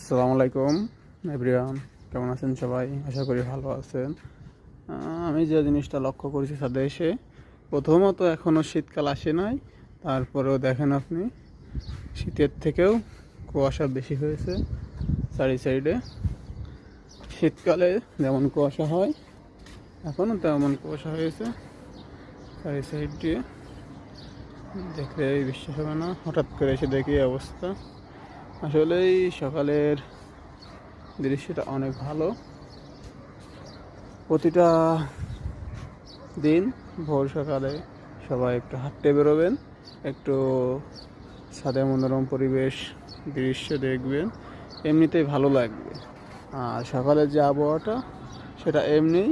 আসসালামু আলাইকুম এভরিওয়ান, কেমন আছেন সবাই? আশা করি ভালো আছেন। আমি যে জিনিসটা লক্ষ্য করেছি ছাদে এসে, প্রথমত এখনও শীতকাল আসে নাই, তারপরেও দেখেন আপনি শীতের থেকেও কুয়াশা বেশি হয়েছে চারি সাইডে। শীতকালে যেমন কুয়াশা হয় এখনও তেমন কুয়াশা হয়েছে চারি সাইড দিয়ে। দেখলে বিশ্বাস হবে না, হঠাৎ করে এসে দেখি এই অবস্থা। আসলেই সকালের দৃশ্যটা অনেক ভালো। প্রতিটা দিন ভোর সকালে সবাই একটু হাঁটতে বেরোবেন, একটু ছাদে মনোরম পরিবেশ দৃশ্য দেখবেন, এমনিতেই ভালো লাগবে। আর সকালের যে আবহাওয়াটা সেটা এমনিই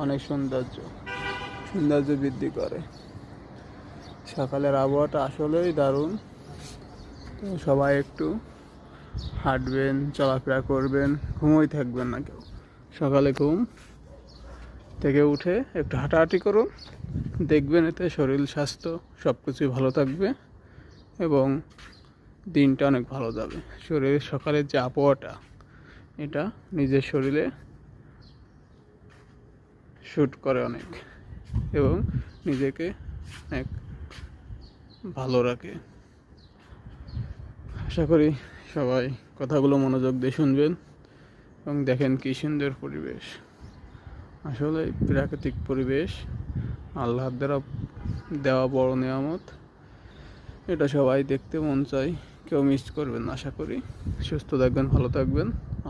অনেক সৌন্দর্য বৃদ্ধি করে। সকালের আবহাওয়াটা আসলেই দারুণ। তো সবাই একটু হাঁটবেন, চলাফেরা করবেন, ঘুমোই থাকবেন না কেউ। সকালে ঘুম থেকে উঠে একটু হাঁটাহাঁটি করুন, দেখবেন এতে শরীর স্বাস্থ্য সব কিছুই ভালো থাকবে এবং দিনটা অনেক ভালো যাবে। শরীরের সকালের যে আবহাওয়াটা এটা নিজের শরীরে শ্যুট করে অনেক এবং নিজেকে অনেক ভালো রাখে। আশা করি সবাই কথাগুলো মনোযোগ দিয়ে শুনবেন এবং দেখেন কী সুন্দর পরিবেশ। আসলে প্রাকৃতিক পরিবেশ আল্লাহর দ্বারা দেওয়া বড় নিয়ামত, এটা সবাই দেখতে মন চায়, কেউ মিস করবেন না। আশা করি সুস্থ থাকবেন, ভালো থাকবেন।